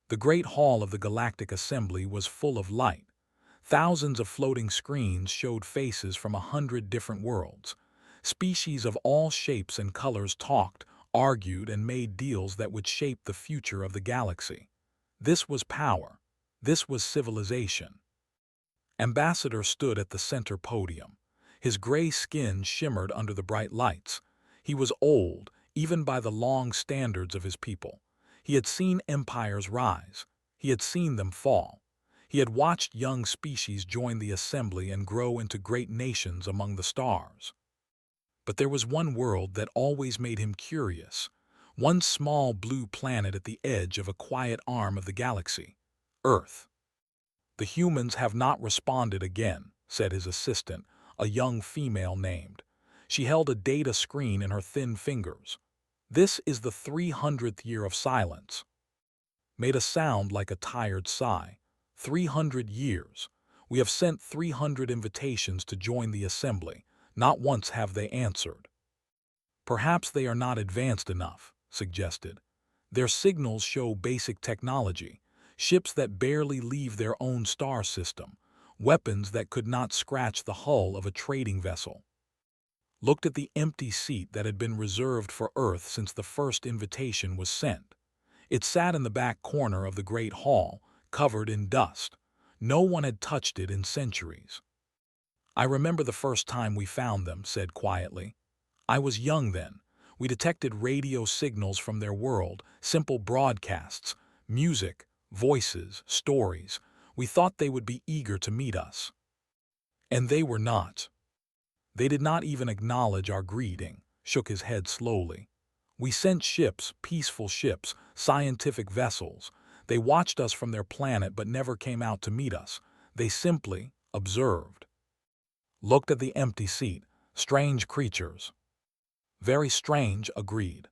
The great hall of the Galactic Assembly was full of light. Thousands of floating screens showed faces from 100 different worlds. Species of all shapes and colors talked, argued, and made deals that would shape the future of the galaxy. This was power. This was civilization. Ambassador stood at the center podium. His gray skin shimmered under the bright lights. He was old, even by the long standards of his people. He had seen empires rise. He had seen them fall. He had watched young species join the assembly and grow into great nations among the stars. But there was one world that always made him curious, one small blue planet at the edge of a quiet arm of the galaxy, Earth. "The humans have not responded again," said his assistant, a young female named. She held a data screen in her thin fingers. "This is the 300th year of silence." Made a sound like a tired sigh. 300 years. We have sent 300 invitations to join the assembly. Not once have they answered. "Perhaps they are not advanced enough," suggested. "Their signals show basic technology, ships that barely leave their own star system, weapons that could not scratch the hull of a trading vessel." Looked at the empty seat that had been reserved for Earth since the first invitation was sent. It sat in the back corner of the great hall, covered in dust. No one had touched it in centuries. "I remember the first time we found them," said quietly. "I was young then. We detected radio signals from their world, simple broadcasts, music, voices, stories. We thought they would be eager to meet us. And they were not. They did not even acknowledge our greeting," shook his head slowly. "We sent ships, peaceful ships, scientific vessels. They watched us from their planet but never came out to meet us. They simply observed." Looked at the empty seat. Strange creatures. "Very strange," agreed.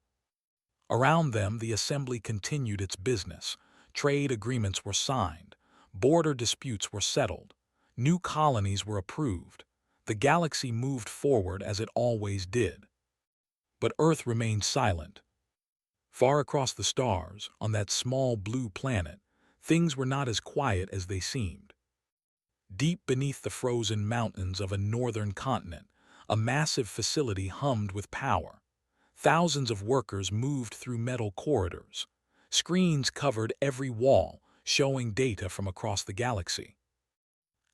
Around them the assembly continued its business. Trade agreements were signed. Border disputes were settled. New colonies were approved. The galaxy moved forward as it always did. But Earth remained silent. Far across the stars, on that small blue planet, things were not as quiet as they seemed. Deep beneath the frozen mountains of a northern continent, a massive facility hummed with power. Thousands of workers moved through metal corridors. Screens covered every wall, showing data from across the galaxy.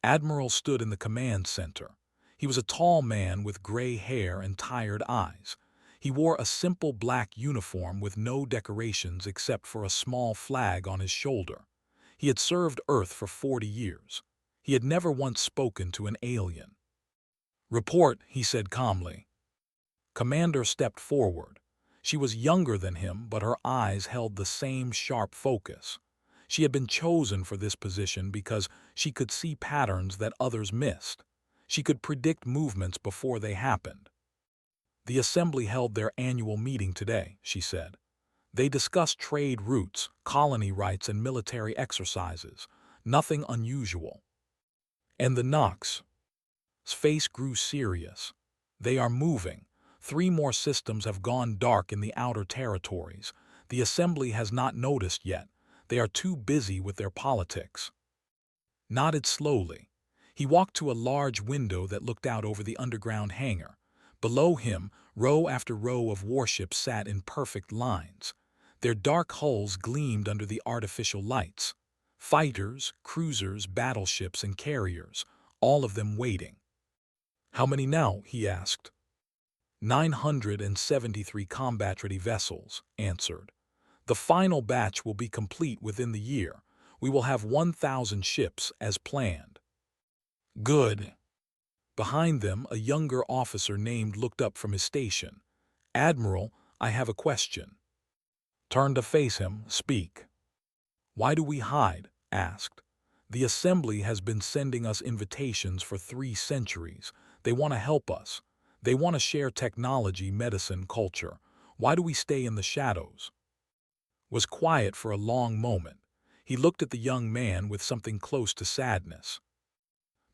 Admiral stood in the command center. He was a tall man with gray hair and tired eyes. He wore a simple black uniform with no decorations except for a small flag on his shoulder. He had served Earth for 40 years. He had never once spoken to an alien. "Report," he said calmly. Commander stepped forward. She was younger than him, but her eyes held the same sharp focus. She had been chosen for this position because she could see patterns that others missed. She could predict movements before they happened. "The assembly held their annual meeting today," she said. "They discussed trade routes, colony rights, and military exercises. Nothing unusual." And the Nox's face grew serious. "They are moving. 3 more systems have gone dark in the outer territories. The assembly has not noticed yet. They are too busy with their politics." Nodded slowly. He walked to a large window that looked out over the underground hangar. Below him, row after row of warships sat in perfect lines. Their dark hulls gleamed under the artificial lights. Fighters, cruisers, battleships, and carriers, all of them waiting. "How many now?" he asked. 973 combat-ready vessels," answered. "The final batch will be complete within the year. We will have 1,000 ships as planned." "Good." Behind them, a younger officer named looked up from his station. "Admiral, I have a question." Turned to face him. "Speak." "Why do we hide?" asked. "The assembly has been sending us invitations for 3 centuries. They want to help us. They want to share technology, medicine, culture. Why do we stay in the shadows?" Was quiet for a long moment. He looked at the young man with something close to sadness.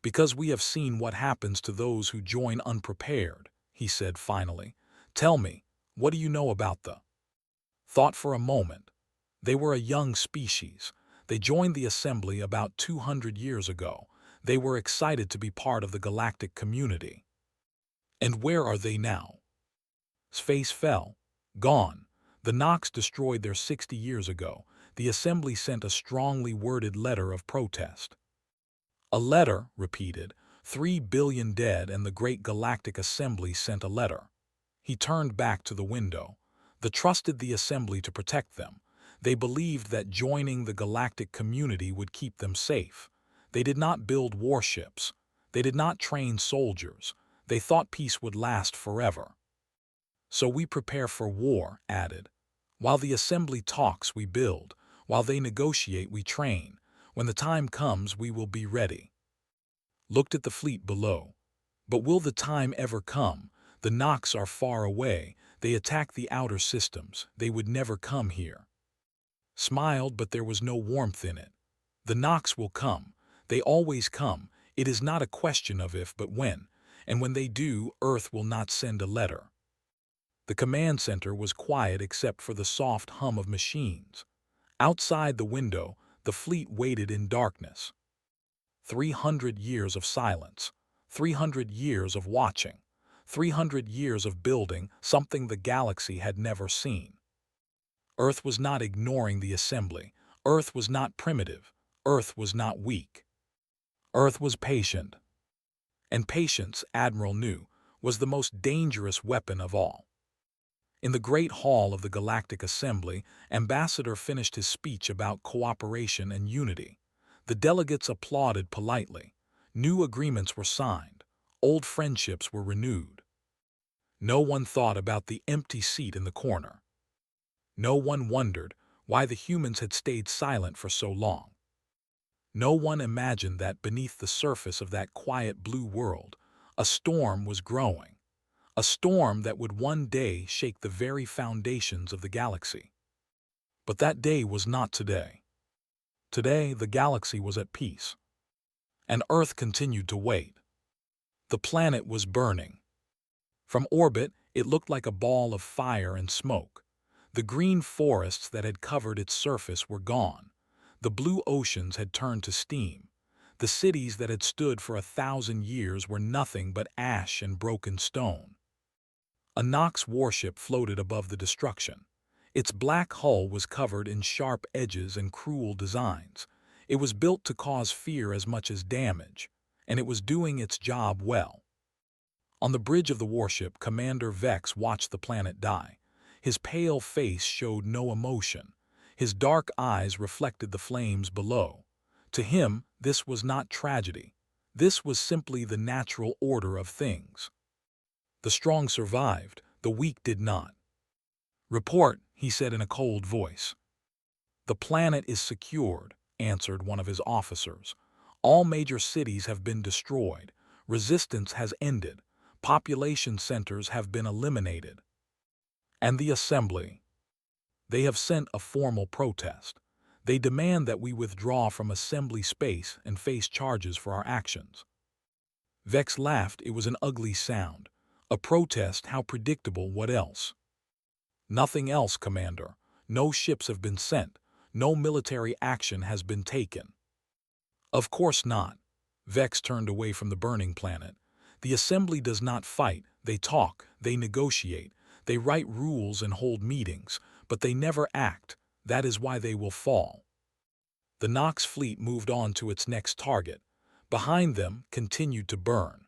"Because we have seen what happens to those who join unprepared," he said finally. "Tell me, what do you know about the—" Thought for a moment. They were a young species. They joined the assembly about 200 years ago. They were excited to be part of the galactic community. And where are they now? Space fell. Gone. The Nox destroyed their 60 years ago. The assembly sent a strongly worded letter of protest. A letter, repeated. 3 billion dead, and the Great Galactic Assembly sent a letter. He turned back to the window. They trusted the assembly to protect them. They believed that joining the galactic community would keep them safe. They did not build warships. They did not train soldiers. They thought peace would last forever. So we prepare for war, added. While the assembly talks, we build. While they negotiate, we train. When the time comes, we will be ready. Looked at the fleet below. But will the time ever come? The Nox are far away. They attack the outer systems. They would never come here. Smiled, but there was no warmth in it. The Nox will come. They always come. It is not a question of if but when. And when they do, Earth will not send a letter. The command center was quiet except for the soft hum of machines. Outside the window, the fleet waited in darkness. 300 years of silence. 300 years of watching. 300 years of building something the galaxy had never seen. Earth was not ignoring the assembly. Earth was not primitive. Earth was not weak. Earth was patient. And patience, Admiral knew, was the most dangerous weapon of all. In the Great Hall of the Galactic Assembly, Ambassador finished his speech about cooperation and unity. The delegates applauded politely. New agreements were signed. Old friendships were renewed. No one thought about the empty seat in the corner. No one wondered why the humans had stayed silent for so long. No one imagined that beneath the surface of that quiet blue world, a storm was growing. A storm that would one day shake the very foundations of the galaxy. But that day was not today. Today, the galaxy was at peace. And Earth continued to wait. The planet was burning. From orbit, it looked like a ball of fire and smoke. The green forests that had covered its surface were gone. The blue oceans had turned to steam. The cities that had stood for 1,000 years were nothing but ash and broken stone. A Nox warship floated above the destruction. Its black hull was covered in sharp edges and cruel designs. It was built to cause fear as much as damage, and it was doing its job well. On the bridge of the warship, Commander Vex watched the planet die. His pale face showed no emotion. His dark eyes reflected the flames below. To him, this was not tragedy. This was simply the natural order of things. The strong survived, the weak did not. "Report," he said in a cold voice. "The planet is secured," answered one of his officers. "All major cities have been destroyed. Resistance has ended. Population centers have been eliminated." And the assembly. They have sent a formal protest. They demand that we withdraw from assembly space and face charges for our actions. Vex laughed. It was an ugly sound. A protest, how predictable, what else? "Nothing else, Commander. No ships have been sent. No military action has been taken." "Of course not." Vex turned away from the burning planet. "The assembly does not fight. They talk, they negotiate, they write rules and hold meetings, but they never act. That is why they will fall." The Nox fleet moved on to its next target. Behind them continued to burn.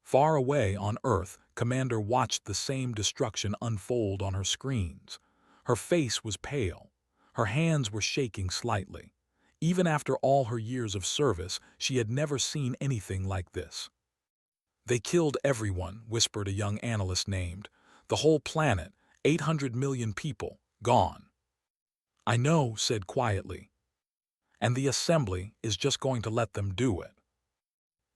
Far away on Earth, Commander watched the same destruction unfold on her screens. Her face was pale. Her hands were shaking slightly. Even after all her years of service, she had never seen anything like this. "They killed everyone," whispered a young analyst named. "The whole planet, 800 million people, gone." "I know," said quietly. "And the assembly is just going to let them do it."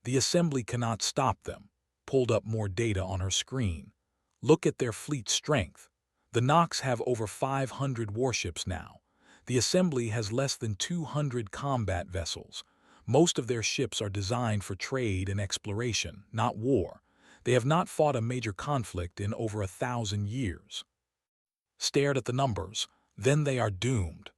"The assembly cannot stop them." Pulled up more data on her screen. "Look at their fleet strength. The Nox have over 500 warships now. The assembly has less than 200 combat vessels. Most of their ships are designed for trade and exploration, not war. They have not fought a major conflict in over 1,000 years." Stared at the numbers. "Then they are doomed."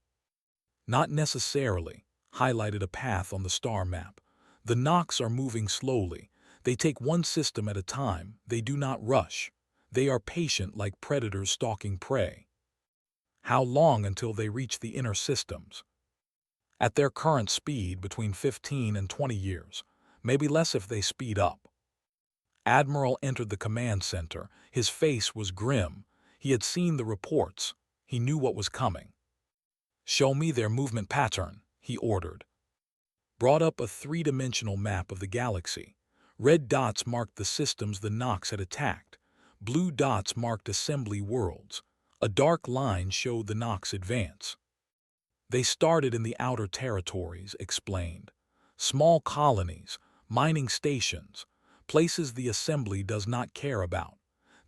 Not necessarily, highlighted a path on the star map. The Nox are moving slowly. They take one system at a time. They do not rush. They are patient like predators stalking prey. How long until they reach the inner systems? At their current speed, between 15 and 20 years, maybe less if they speed up. Admiral entered the command center. His face was grim. He had seen the reports. He knew what was coming. "Show me their movement pattern," he ordered. Brought up a three-dimensional map of the galaxy. Red dots marked the systems the Nox had attacked. Blue dots marked assembly worlds. A dark line showed the Nox advance. "They started in the outer territories," explained. "Small colonies, mining stations, places the assembly does not care about.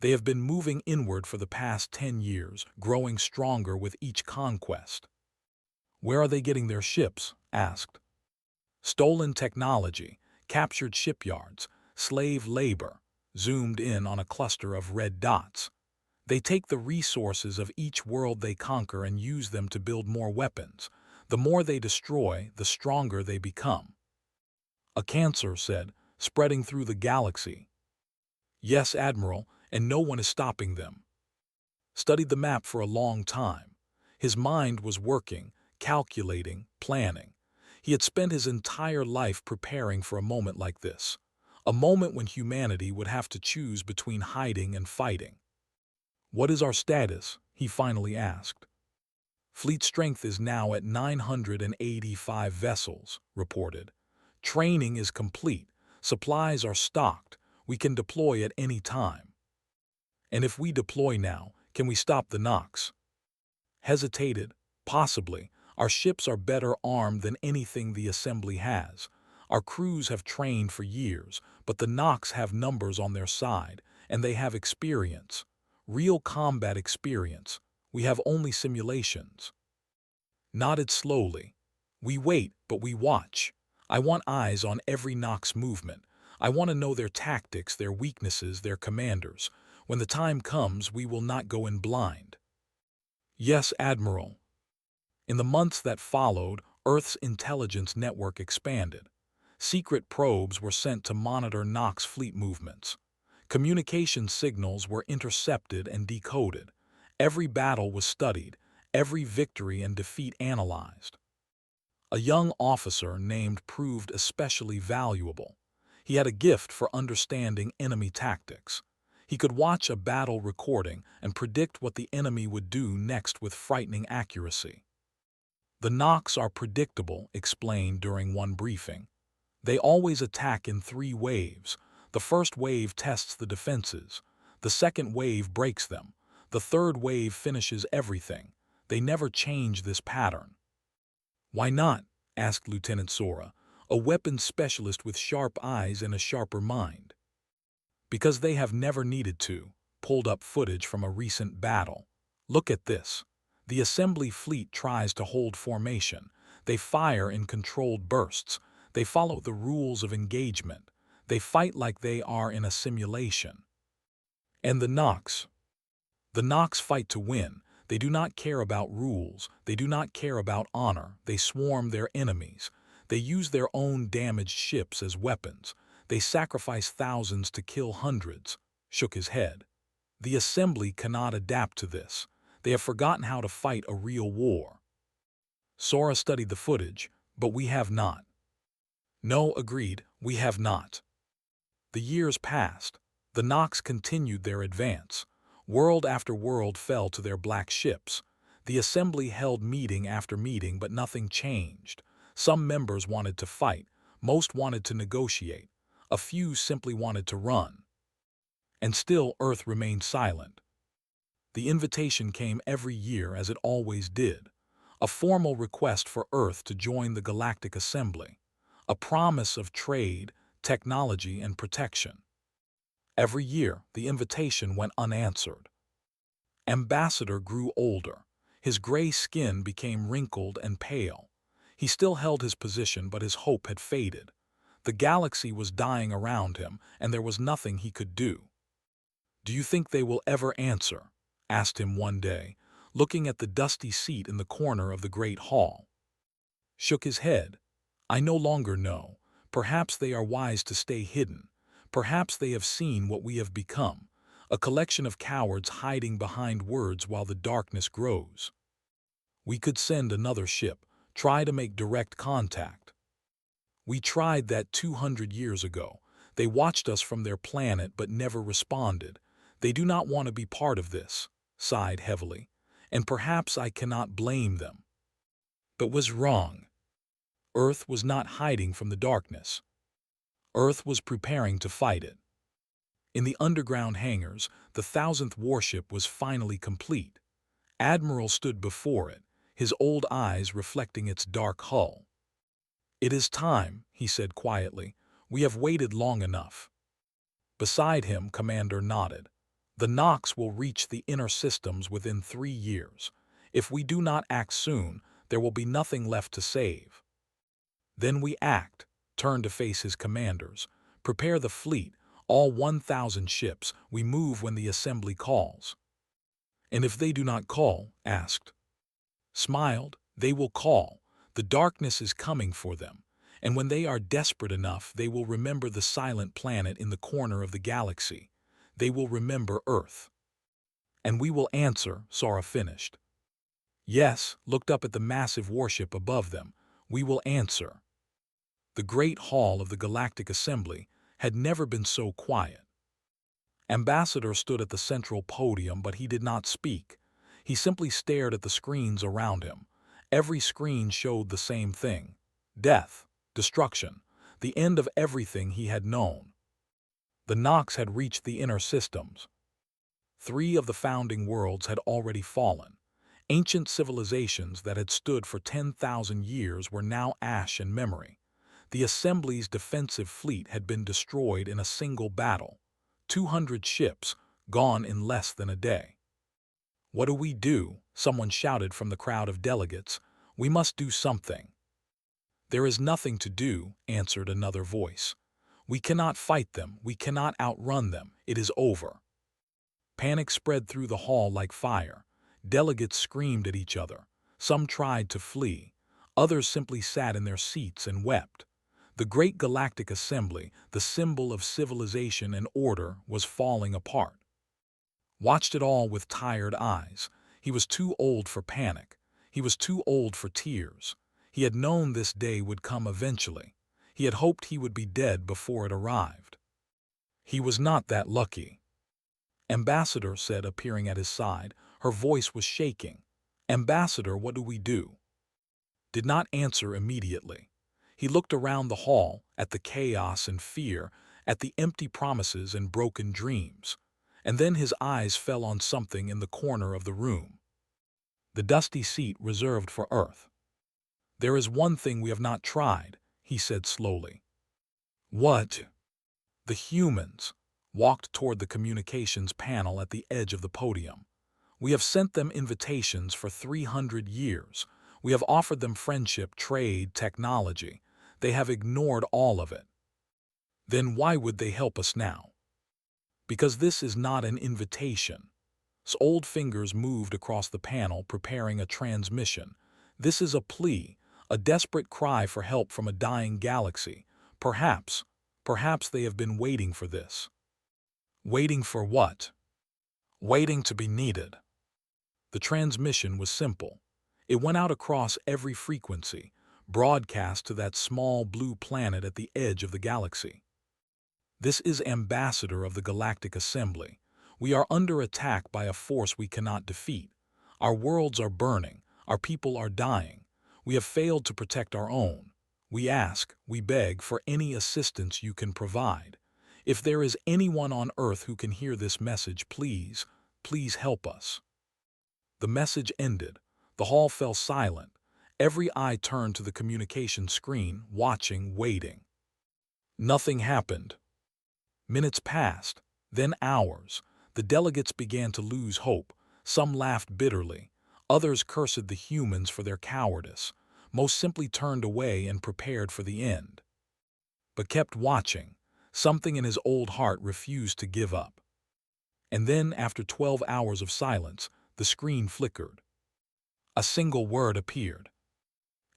They have been moving inward for the past 10 years, growing stronger with each conquest." "Where are they getting their ships?" asked. "Stolen technology, captured shipyards, slave labor," zoomed in on a cluster of red dots. "They take the resources of each world they conquer and use them to build more weapons. The more they destroy, the stronger they become." "A cancer," said, "spreading through the galaxy." "Yes, Admiral, and no one is stopping them." Studied the map for a long time. His mind was working, calculating, planning. He had spent his entire life preparing for a moment like this. A moment when humanity would have to choose between hiding and fighting. "What is our status?" he finally asked. "Fleet strength is now at 985 vessels," reported. "Training is complete. Supplies are stocked. We can deploy at any time." "And if we deploy now, can we stop the Nox?" Hesitated. "Possibly. Our ships are better armed than anything the assembly has. Our crews have trained for years, but the Nox have numbers on their side, and they have experience. Real combat experience. We have only simulations." Nodded slowly. "We wait, but we watch. I want eyes on every Nox movement. I want to know their tactics, their weaknesses, their commanders. When the time comes, we will not go in blind." "Yes, Admiral." In the months that followed, Earth's intelligence network expanded. Secret probes were sent to monitor Nox fleet movements. Communication signals were intercepted and decoded. Every battle was studied, every victory and defeat analyzed. A young officer named proved especially valuable. He had a gift for understanding enemy tactics. He could watch a battle recording and predict what the enemy would do next with frightening accuracy. "The Nox are predictable," explained during one briefing. "They always attack in 3 waves. The first wave tests the defenses. The second wave breaks them. The third wave finishes everything. They never change this pattern." "Why not?" asked Lieutenant Sora, a weapons specialist with sharp eyes and a sharper mind. "Because they have never needed to." Pulled up footage from a recent battle. "Look at this. The assembly fleet tries to hold formation. They fire in controlled bursts. They follow the rules of engagement. They fight like they are in a simulation." "And the Nox?" "The Nox fight to win. They do not care about rules. They do not care about honor. They swarm their enemies. They use their own damaged ships as weapons. They sacrifice thousands to kill hundreds." Shook his head. "The assembly cannot adapt to this. They have forgotten how to fight a real war." Sora studied the footage, "But we have not." "No," agreed, "we have not." The years passed. The Nox continued their advance. World after world fell to their black ships. The assembly held meeting after meeting, but nothing changed. Some members wanted to fight. Most wanted to negotiate. A few simply wanted to run. And still Earth remained silent. The invitation came every year, as it always did. A formal request for Earth to join the Galactic Assembly. A promise of trade, technology, and protection. Every year, the invitation went unanswered. Ambassador grew older. His gray skin became wrinkled and pale. He still held his position, but his hope had faded. The galaxy was dying around him, and there was nothing he could do. "Do you think they will ever answer?" asked him one day, looking at the dusty seat in the corner of the great hall. shook his head. "I no longer know. Perhaps they are wise to stay hidden. Perhaps they have seen what we have become, a collection of cowards hiding behind words while the darkness grows. We could send another ship, try to make direct contact. We tried that 200 years ago. They watched us from their planet but never responded. They do not want to be part of this," sighed heavily, "and perhaps I cannot blame them." But was wrong. Earth was not hiding from the darkness. Earth was preparing to fight it. In the underground hangars, the 1,000th warship was finally complete. Admiral stood before it, his old eyes reflecting its dark hull. "It is time," he said quietly. "We have waited long enough." Beside him, Commander nodded. "The Nox will reach the inner systems within 3 years. If we do not act soon, there will be nothing left to save." "Then we act," turned to face his commanders. "Prepare the fleet, all 1,000 ships. We move when the assembly calls." "And if they do not call?" asked. Smiled. "They will call. The darkness is coming for them. And when they are desperate enough, they will remember the silent planet in the corner of the galaxy. They will remember Earth." "And we will answer," Sora finished. "Yes," looked up at the massive warship above them. "We will answer." The great hall of the Galactic Assembly had never been so quiet. Ambassador stood at the central podium, but he did not speak. He simply stared at the screens around him. Every screen showed the same thing: death, destruction, the end of everything he had known. The Nox had reached the inner systems. 3 of the founding worlds had already fallen. Ancient civilizations that had stood for 10,000 years were now ash and memory. The Assembly's defensive fleet had been destroyed in a single battle. 200 ships, gone in less than a day. "What do we do?" someone shouted from the crowd of delegates. "We must do something." "There is nothing to do," answered another voice. "We cannot fight them. We cannot outrun them. It is over." Panic spread through the hall like fire. Delegates screamed at each other. Some tried to flee. Others simply sat in their seats and wept. The great Galactic Assembly, the symbol of civilization and order, was falling apart. Watched it all with tired eyes. He was too old for panic. He was too old for tears. He had known this day would come eventually. He had hoped he would be dead before it arrived. He was not that lucky. Ambassador said, appearing at his side. Her voice was shaking. "Ambassador, what do we do?" Did not answer immediately. He looked around the hall, at the chaos and fear, at the empty promises and broken dreams. And then his eyes fell on something in the corner of the room. The dusty seat reserved for Earth. "There is one thing we have not tried," he said slowly. "What?" The humans walked toward the communications panel at the edge of the podium. "We have sent them invitations for 300 years. We have offered them friendship, trade, technology. They have ignored all of it." "Then why would they help us now?" "Because this is not an invitation." Old fingers moved across the panel, preparing a transmission. "This is a plea, a desperate cry for help from a dying galaxy. Perhaps they have been waiting for this." "Waiting for what?" "Waiting to be needed." The transmission was simple. It went out across every frequency, broadcast to that small blue planet at the edge of the galaxy. "This is Ambassador of the Galactic Assembly. We are under attack by a force we cannot defeat. Our worlds are burning. Our people are dying. We have failed to protect our own. We ask, we beg for any assistance you can provide. If there is anyone on Earth who can hear this message, please help us." The message ended. The hall fell silent. Every eye turned to the communication screen, watching, waiting. Nothing happened. Minutes passed, then hours. The delegates began to lose hope. Some laughed bitterly. Others cursed the humans for their cowardice. Most simply turned away and prepared for the end. But kept watching. Something in his old heart refused to give up. And then, after 12 hours of silence, the screen flickered. A single word appeared.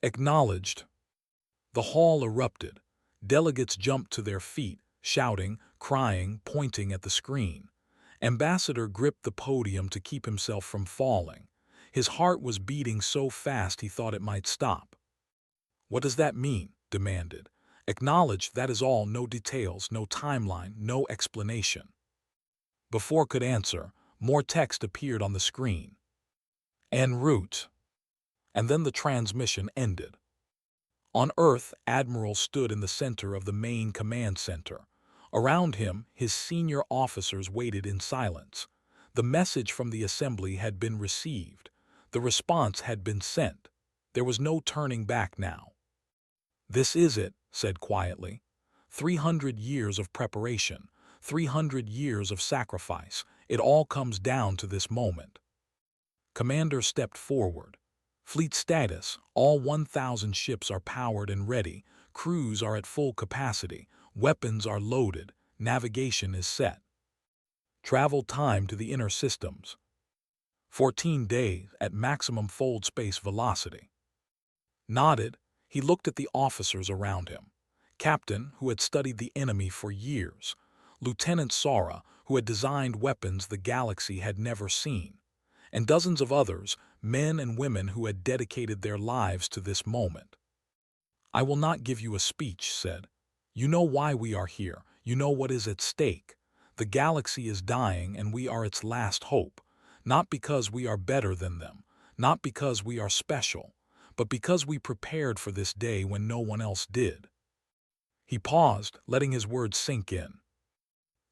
Acknowledged. The hall erupted. Delegates jumped to their feet, shouting, crying, pointing at the screen. Ambassador gripped the podium to keep himself from falling. His heart was beating so fast he thought it might stop. "What does that mean?" demanded. "Acknowledge, that is all, no details, no timeline, no explanation." Before could answer, more text appeared on the screen. En route. And then the transmission ended. On Earth, Admiral stood in the center of the main command center. Around him, his senior officers waited in silence. The message from the assembly had been received. The response had been sent. There was no turning back now. "This is it," said quietly. 300 years of preparation, 300 years of sacrifice. It all comes down to this moment. Commander stepped forward. "Fleet status, all 1,000 ships are powered and ready, crews are at full capacity, weapons are loaded, navigation is set. Travel time to the inner systems. 14 days at maximum fold space velocity." Nodded, he looked at the officers around him. Captain, who had studied the enemy for years. Lieutenant Sora, who had designed weapons the galaxy had never seen. And dozens of others, men and women who had dedicated their lives to this moment. "I will not give you a speech," said. "You know why we are here. You know what is at stake. The galaxy is dying and we are its last hope. Not because we are better than them, not because we are special, but because we prepared for this day when no one else did." He paused, letting his words sink in.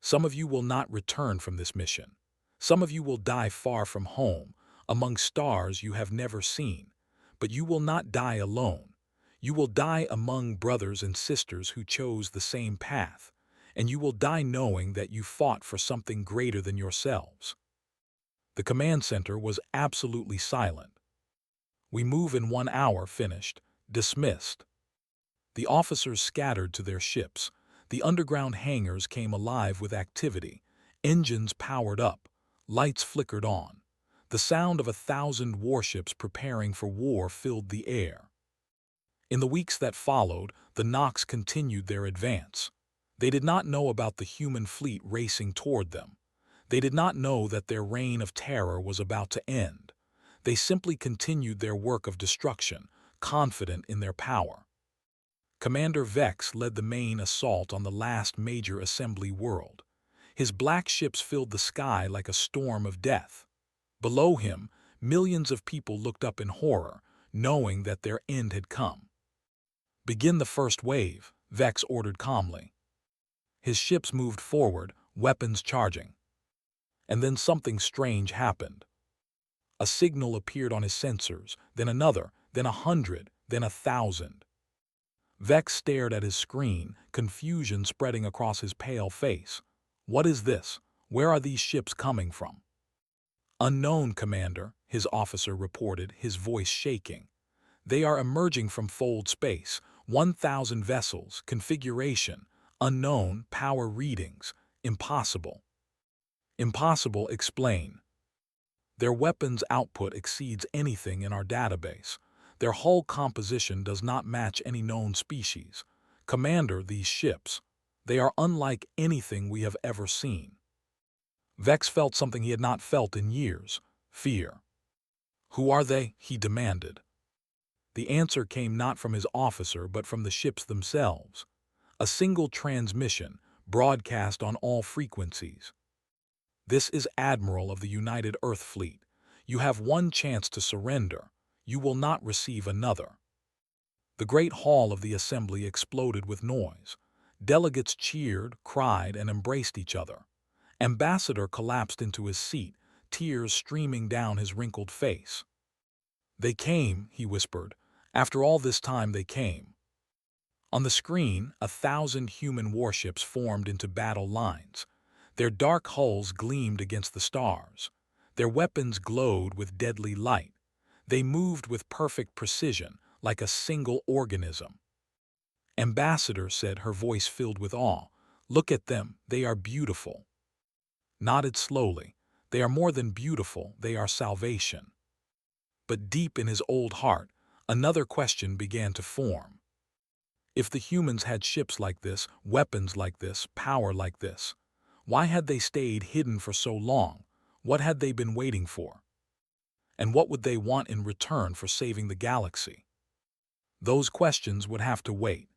"Some of you will not return from this mission. Some of you will die far from home, among stars you have never seen. But you will not die alone. You will die among brothers and sisters who chose the same path, and you will die knowing that you fought for something greater than yourselves." The command center was absolutely silent. "We move in 1 hour," finished. "Dismissed." The officers scattered to their ships. The underground hangars came alive with activity. Engines powered up. Lights flickered on. The sound of 1,000 warships preparing for war filled the air. In the weeks that followed, the Nox continued their advance. They did not know about the human fleet racing toward them. They did not know that their reign of terror was about to end. They simply continued their work of destruction, confident in their power. Commander Vex led the main assault on the last major assembly world. His black ships filled the sky like a storm of death. Below him, millions of people looked up in horror, knowing that their end had come. "Begin the first wave," Vex ordered calmly. His ships moved forward, weapons charging. And then something strange happened. A signal appeared on his sensors, then another, then 100, then 1,000. Vex stared at his screen, confusion spreading across his pale face. "What is this? Where are these ships coming from?" "Unknown, Commander," his officer reported, his voice shaking. "They are emerging from fold space, 1,000 vessels, configuration, unknown, power readings, impossible." "Impossible, explain." "Their weapons output exceeds anything in our database. Their hull composition does not match any known species. Commander, these ships, they are unlike anything we have ever seen." Vex felt something he had not felt in years: fear. "Who are they?" he demanded. The answer came not from his officer but from the ships themselves. A single transmission, broadcast on all frequencies. "This is Admiral of the United Earth Fleet. You have one chance to surrender. You will not receive another." The great hall of the assembly exploded with noise. Delegates cheered, cried, and embraced each other. Ambassador collapsed into his seat, tears streaming down his wrinkled face. "They came," he whispered. "After all this time they came." On the screen, 1,000 human warships formed into battle lines. Their dark hulls gleamed against the stars. Their weapons glowed with deadly light. They moved with perfect precision, like a single organism. "Ambassador," said, her voice filled with awe, "look at them, they are beautiful." Nodded slowly. "They are more than beautiful, they are salvation." But deep in his old heart, Another question began to form. If the humans had ships like this, weapons like this, power like this, why had they stayed hidden for so long? What had they been waiting for? And what would they want in return for saving the galaxy? Those questions would have to wait.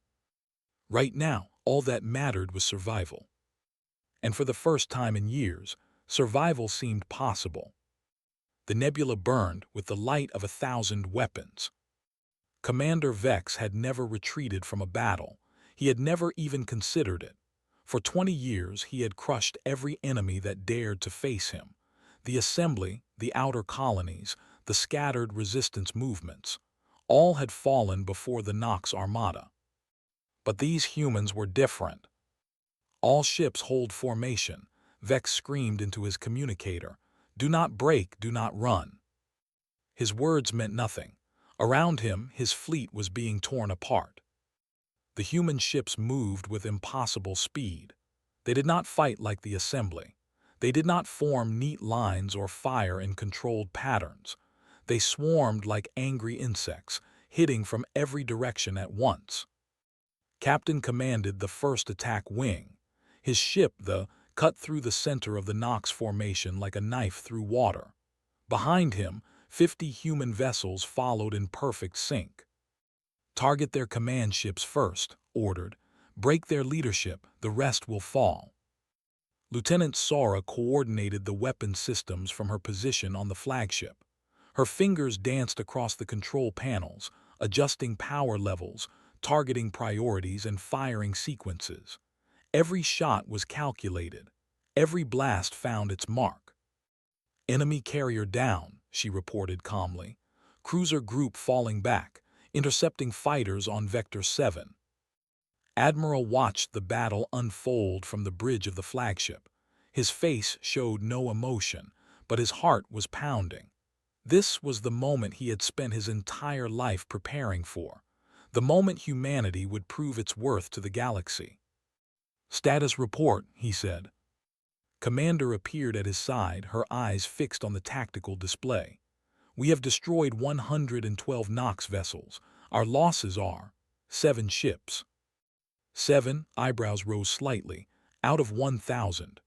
Right now, all that mattered was survival. And for the first time in years, survival seemed possible. The nebula burned with the light of 1,000 weapons. Commander Vex had never retreated from a battle. He had never even considered it. For 20 years, he had crushed every enemy that dared to face him. The Assembly, the outer colonies, the scattered resistance movements, all had fallen before the Nox Armada. But these humans were different. All ships hold formation, Vex screamed into his communicator. Do not break, do not run. His words meant nothing. Around him, his fleet was being torn apart. The human ships moved with impossible speed. They did not fight like the Assembly. They did not form neat lines or fire in controlled patterns. They swarmed like angry insects, hitting from every direction at once. Captain commanded the first attack wing. His ship, cut through the center of the Nox formation like a knife through water. Behind him, 50 human vessels followed in perfect sync. Target their command ships first, ordered. Break their leadership, the rest will fall. Lieutenant Sora coordinated the weapon systems from her position on the flagship. Her fingers danced across the control panels, adjusting power levels, targeting priorities, and firing sequences. Every shot was calculated. Every blast found its mark. Enemy carrier down, she reported calmly. Cruiser group falling back, intercepting fighters on Vector 7. Admiral watched the battle unfold from the bridge of the flagship. His face showed no emotion, but his heart was pounding. This was the moment he had spent his entire life preparing for. The moment humanity would prove its worth to the galaxy. Status report, he said. Commander appeared at his side, her eyes fixed on the tactical display. We have destroyed 112 Nox vessels. Our losses are 7 ships. 7, eyebrows rose slightly, out of 1,000.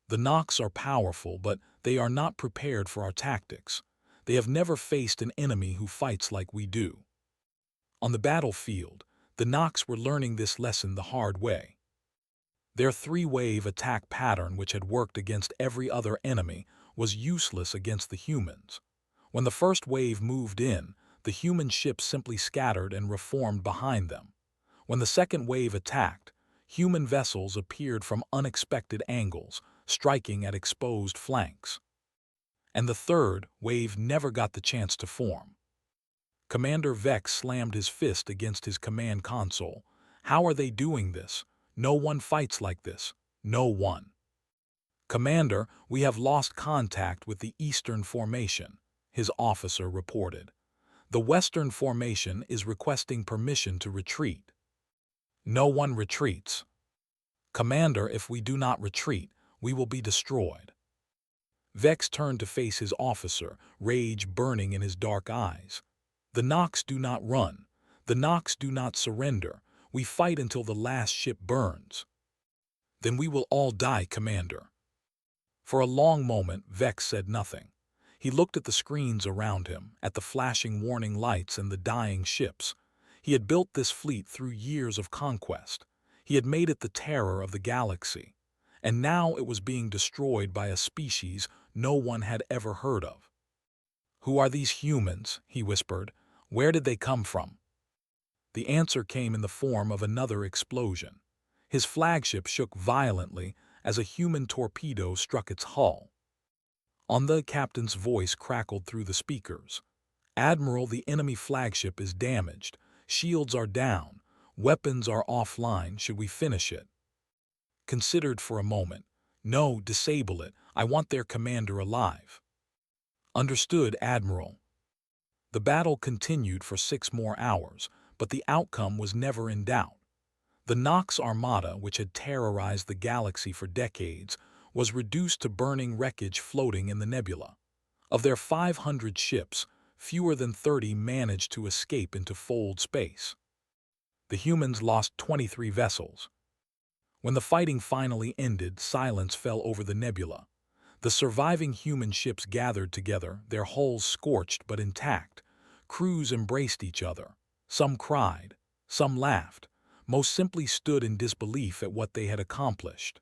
The Nox are powerful, but they are not prepared for our tactics. They have never faced an enemy who fights like we do. On the battlefield, the Nox were learning this lesson the hard way. Their 3-wave attack pattern, which had worked against every other enemy, was useless against the humans. When the first wave moved in, the human ships simply scattered and reformed behind them. When the second wave attacked, human vessels appeared from unexpected angles, striking at exposed flanks. And the third wave never got the chance to form. Commander Vex slammed his fist against his command console. How are they doing this? No one fights like this. No one. Commander, we have lost contact with the Eastern Formation, his officer reported. The Western Formation is requesting permission to retreat. No one retreats. Commander, if we do not retreat, we will be destroyed. Vex turned to face his officer, rage burning in his dark eyes. The Nox do not run. The Nox do not surrender. We fight until the last ship burns. Then we will all die, Commander. For a long moment, Vex said nothing. He looked at the screens around him, at the flashing warning lights and the dying ships. He had built this fleet through years of conquest. He had made it the terror of the galaxy. And now it was being destroyed by a species no one had ever heard of. Who are these humans? He whispered. Where did they come from? The answer came in the form of another explosion. His flagship shook violently as a human torpedo struck its hull. On the captain's voice crackled through the speakers. Admiral, the enemy flagship is damaged. Shields are down. Weapons are offline. Should we finish it? Considered for a moment. No, disable it. I want their commander alive. Understood, Admiral. The battle continued for 6 more hours, but the outcome was never in doubt. The Nox Armada, which had terrorized the galaxy for decades, was reduced to burning wreckage floating in the nebula. Of their 500 ships, fewer than 30 managed to escape into fold space. The humans lost 23 vessels. When the fighting finally ended, silence fell over the nebula. The surviving human ships gathered together, their hulls scorched but intact. Crews embraced each other. Some cried, some laughed, most simply stood in disbelief at what they had accomplished.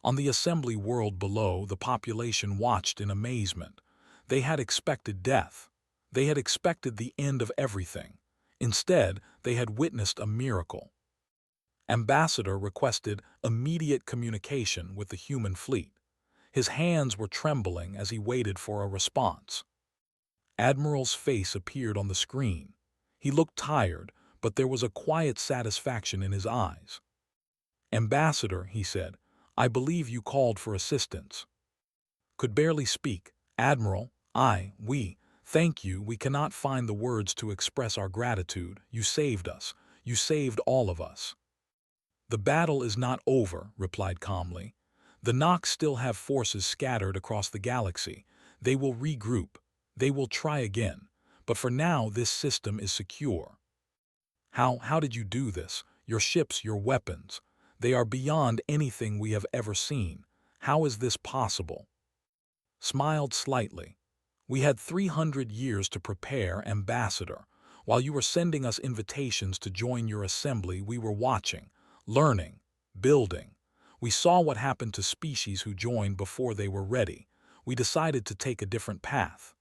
On the assembly world below, the population watched in amazement. They had expected death. They had expected the end of everything. Instead, they had witnessed a miracle. Ambassador requested immediate communication with the human fleet. His hands were trembling as he waited for a response. Admiral's face appeared on the screen. He looked tired, but there was a quiet satisfaction in his eyes. "Ambassador," he said, "I believe you called for assistance." Could barely speak. "Admiral, we thank you. We cannot find the words to express our gratitude. You saved us. You saved all of us." "The battle is not over," replied calmly. "The Nox still have forces scattered across the galaxy. They will regroup. They will try again. But for now, this system is secure." How did you do this? Your ships, your weapons. They are beyond anything we have ever seen. How is this possible?" Smiled slightly. "We had 300 years to prepare, Ambassador. While you were sending us invitations to join your assembly, we were watching, learning, building. We saw what happened to species who joined before they were ready. We decided to take a different path."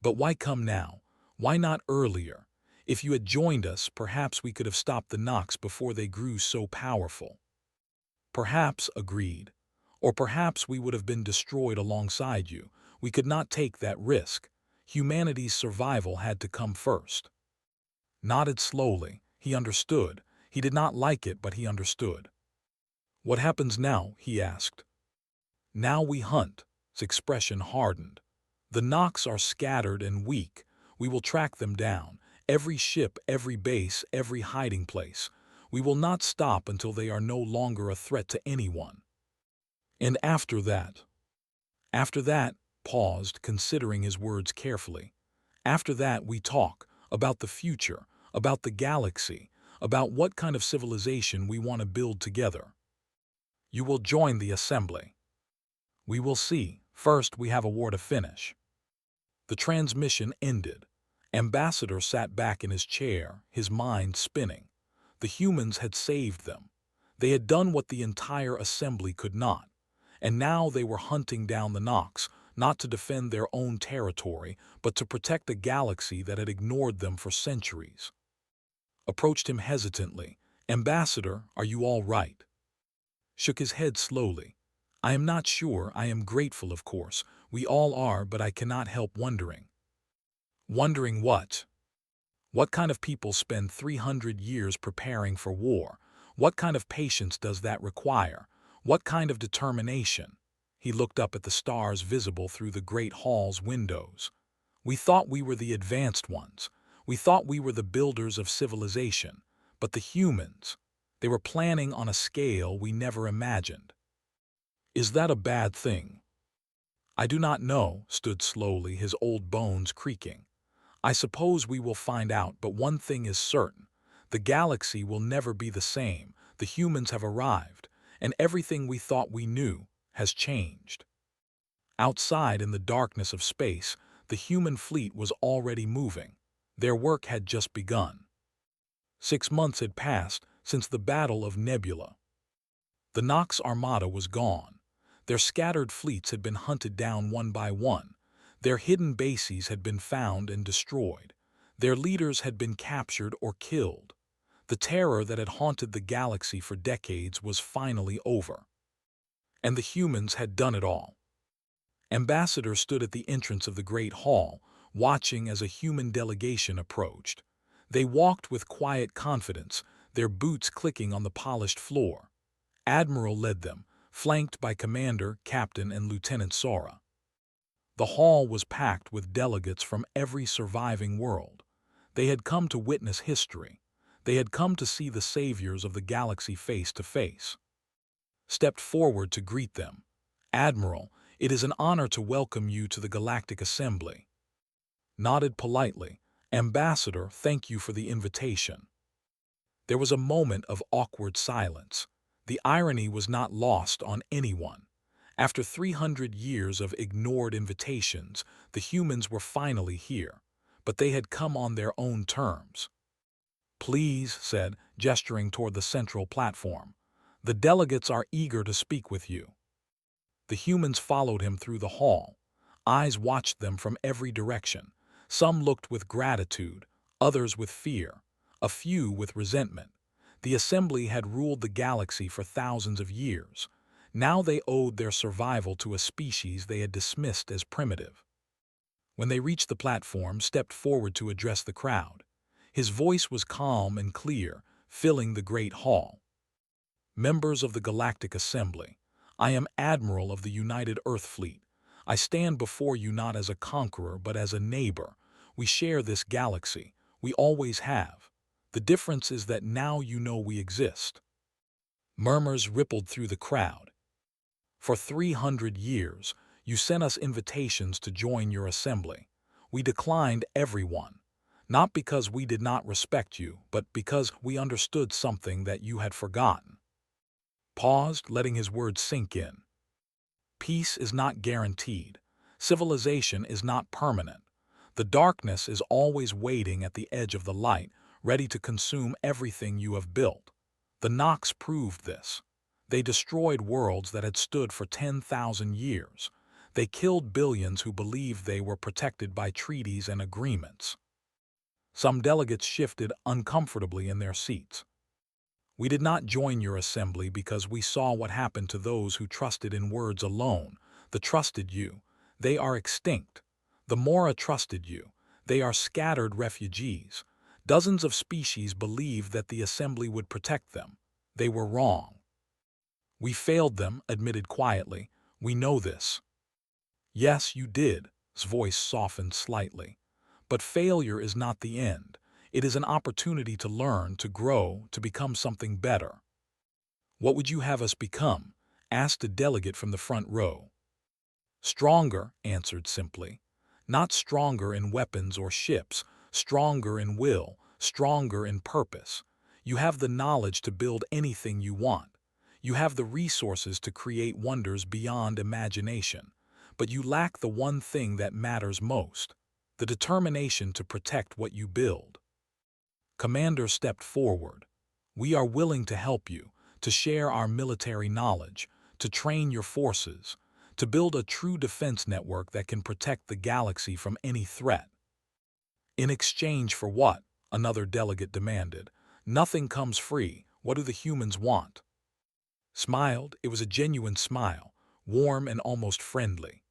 "But why come now? Why not earlier? If you had joined us, perhaps we could have stopped the Nox before they grew so powerful." "Perhaps," agreed. "Or perhaps we would have been destroyed alongside you. We could not take that risk. Humanity's survival had to come first." Nodded slowly. He understood. He did not like it, but he understood. "What happens now?" he asked. "Now we hunt." His expression hardened. "The Nox are scattered and weak. We will track them down. Every ship, every base, every hiding place. We will not stop until they are no longer a threat to anyone." "And after that?" "After that," paused, considering his words carefully. "After that we talk about the future, about the galaxy, about what kind of civilization we want to build together." "You will join the assembly." "We will see. First, we have a war to finish." The transmission ended. Ambassador sat back in his chair, his mind spinning. The humans had saved them. They had done what the entire assembly could not. And now they were hunting down the Nox, not to defend their own territory, but to protect a galaxy that had ignored them for centuries. Approached him hesitantly. "Ambassador, are you all right?" Shook his head slowly. "I am not sure. I am grateful, of course. We all are, but I cannot help wondering." "Wondering what?" "What kind of people spend 300 years preparing for war? What kind of patience does that require? What kind of determination?" He looked up at the stars visible through the great hall's windows. "We thought we were the advanced ones. We thought we were the builders of civilization. But the humans, they were planning on a scale we never imagined." "Is that a bad thing?" "I do not know," stood slowly, his old bones creaking. "I suppose we will find out, but one thing is certain. The galaxy will never be the same. The humans have arrived, and everything we thought we knew has changed." Outside in the darkness of space, the human fleet was already moving. Their work had just begun. 6 months had passed since the Battle of Nebula. The Nox Armada was gone. Their scattered fleets had been hunted down one by one. Their hidden bases had been found and destroyed. Their leaders had been captured or killed. The terror that had haunted the galaxy for decades was finally over. And the humans had done it all. Ambassador stood at the entrance of the great hall, watching as a human delegation approached. They walked with quiet confidence, their boots clicking on the polished floor. Admiral led them, flanked by Commander, Captain, and Lieutenant Sora. The hall was packed with delegates from every surviving world. They had come to witness history. They had come to see the saviors of the galaxy face to face. Stepped forward to greet them. "Admiral, it is an honor to welcome you to the Galactic Assembly." nodded politely. "Ambassador, thank you for the invitation." There was a moment of awkward silence. The irony was not lost on anyone. After 300 years of ignored invitations, the humans were finally here, but they had come on their own terms. "Please," said, gesturing toward the central platform. "The delegates are eager to speak with you." The humans followed him through the hall. Eyes watched them from every direction. Some looked with gratitude, others with fear, a few with resentment. The assembly had ruled the galaxy for thousands of years. Now they owed their survival to a species they had dismissed as primitive. When they reached the platform, stepped forward to address the crowd. His voice was calm and clear, filling the great hall. "Members of the Galactic Assembly, I am Admiral of the United Earth Fleet. I stand before you not as a conqueror but as a neighbor. We share this galaxy. We always have. The difference is that now you know we exist." Murmurs rippled through the crowd. "For 300 years, you sent us invitations to join your assembly. We declined everyone, not because we did not respect you, but because we understood something that you had forgotten." Paused, letting his words sink in. "Peace is not guaranteed. Civilization is not permanent. The darkness is always waiting at the edge of the light, ready to consume everything you have built. The Nox proved this. They destroyed worlds that had stood for 10,000 years. They killed billions who believed they were protected by treaties and agreements." Some delegates shifted uncomfortably in their seats. "We did not join your assembly because we saw what happened to those who trusted in words alone. The trusted you. They are extinct. The Mora trusted you. They are scattered refugees. Dozens of species believed that the assembly would protect them. They were wrong. We failed them," admitted quietly. "We know this." "Yes, you did." His voice softened slightly. "But failure is not the end. It is an opportunity to learn, to grow, to become something better." "What would you have us become?" asked a delegate from the front row. "Stronger," answered simply. "Not stronger in weapons or ships, stronger in will, stronger in purpose. You have the knowledge to build anything you want. You have the resources to create wonders beyond imagination. But you lack the one thing that matters most, the determination to protect what you build." Commander stepped forward. "We are willing to help you, to share our military knowledge, to train your forces, to build a true defense network that can protect the galaxy from any threat." "In exchange for what?" another delegate demanded. "Nothing comes free. What do the humans want?" Smiled. It was a genuine smile, warm and almost friendly.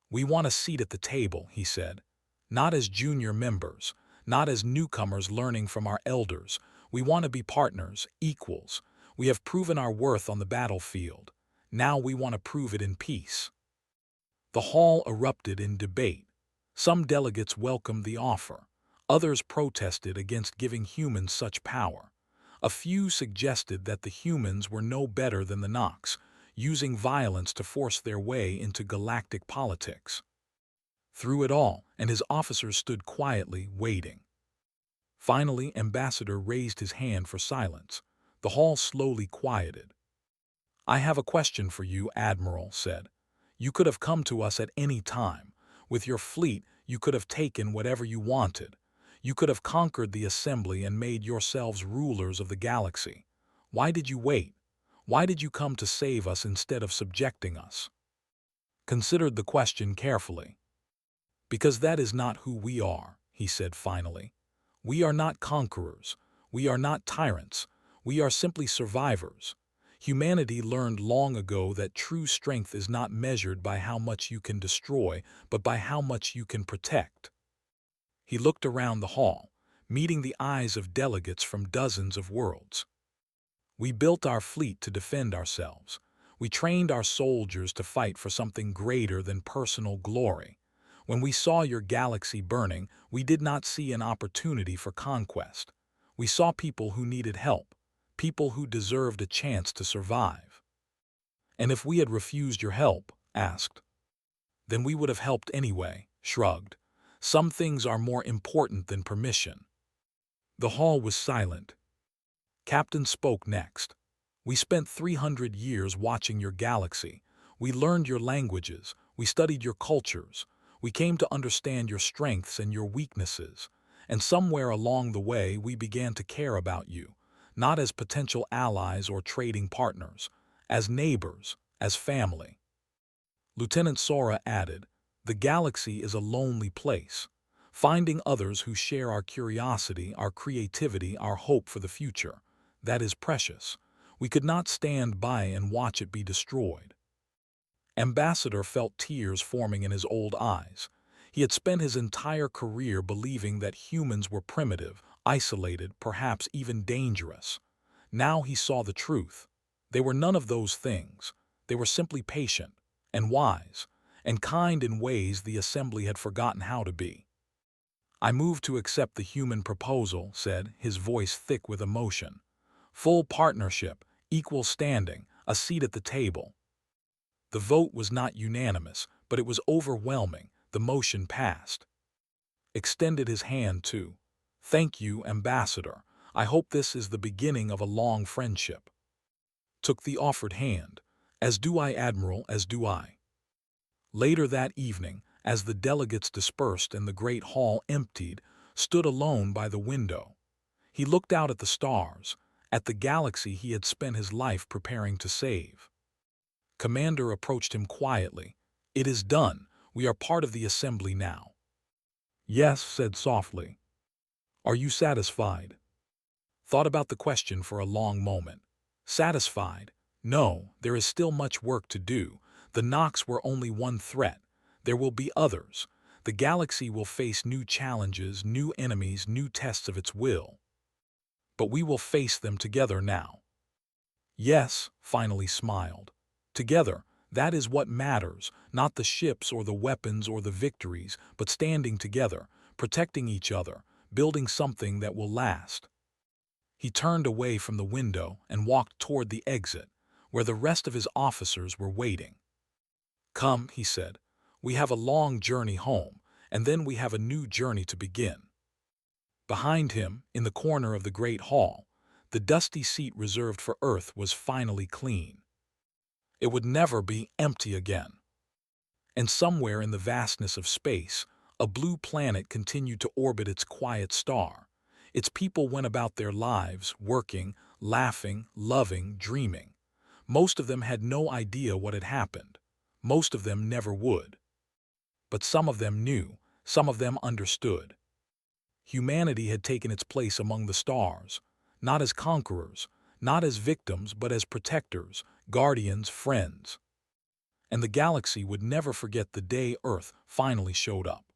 "We want a seat at the table," he said. "Not as junior members, not as newcomers learning from our elders. We want to be partners, equals. We have proven our worth on the battlefield. Now we want to prove it in peace." The hall erupted in debate. Some delegates welcomed the offer. Others protested against giving humans such power. A few suggested that the humans were no better than the Nox, using violence to force their way into galactic politics. Through it all, and his officers stood quietly, waiting. Finally, Ambassador raised his hand for silence. The hall slowly quieted. "I have a question for you," Admiral said. "You could have come to us at any time. With your fleet, you could have taken whatever you wanted. You could have conquered the assembly and made yourselves rulers of the galaxy. Why did you wait? Why did you come to save us instead of subjecting us?" Considered the question carefully. "Because that is not who we are," he said finally. "We are not conquerors. We are not tyrants. We are simply survivors. Humanity learned long ago that true strength is not measured by how much you can destroy, but by how much you can protect." He looked around the hall, meeting the eyes of delegates from dozens of worlds. "We built our fleet to defend ourselves. We trained our soldiers to fight for something greater than personal glory. When we saw your galaxy burning, we did not see an opportunity for conquest. We saw people who needed help, people who deserved a chance to survive." "And if we had refused your help?" asked. "Then we would have helped anyway," shrugged. Some things are more important than permission. The hall was silent. Captain spoke next. We spent 300 years watching your galaxy. We learned your languages. We studied your cultures. We came to understand your strengths and your weaknesses. And somewhere along the way, we began to care about you, not as potential allies or trading partners, as neighbors, as family. Lieutenant Sora added, "The galaxy is a lonely place. Finding others who share our curiosity, our creativity, our hope for the future, that is precious. We could not stand by and watch it be destroyed." Ambassador felt tears forming in his old eyes. He had spent his entire career believing that humans were primitive, isolated, perhaps even dangerous. Now he saw the truth. They were none of those things. They were simply patient, and wise, and kind in ways the Assembly had forgotten how to be. "I move to accept the human proposal," said, his voice thick with emotion. "Full partnership, equal standing, a seat at the table." The vote was not unanimous, but it was overwhelming. The motion passed. Extended his hand too. "Thank you, Ambassador. I hope this is the beginning of a long friendship." Took the offered hand. "As do I, Admiral, as do I." Later that evening, as the delegates dispersed and the great hall emptied, stood alone by the window. He looked out at the stars, at the galaxy he had spent his life preparing to save. Commander approached him quietly. "It is done. We are part of the Assembly now." "Yes," said softly. "Are you satisfied?" Thought about the question for a long moment. Satisfied? No, there is still much work to do. The Nox were only one threat. There will be others. The galaxy will face new challenges, new enemies, new tests of its will. But we will face them together now. "Yes," finally smiled. "Together, that is what matters, not the ships or the weapons or the victories, but standing together, protecting each other, building something that will last." He turned away from the window and walked toward the exit, where the rest of his officers were waiting. "Come," he said, "we have a long journey home, and then we have a new journey to begin." Behind him, in the corner of the great hall, the dusty seat reserved for Earth was finally clean. It would never be empty again. And somewhere in the vastness of space, a blue planet continued to orbit its quiet star. Its people went about their lives, working, laughing, loving, dreaming. Most of them had no idea what had happened. Most of them never would. But some of them knew, some of them understood. Humanity had taken its place among the stars, not as conquerors, not as victims, but as protectors, guardians, friends. And the galaxy would never forget the day Earth finally showed up.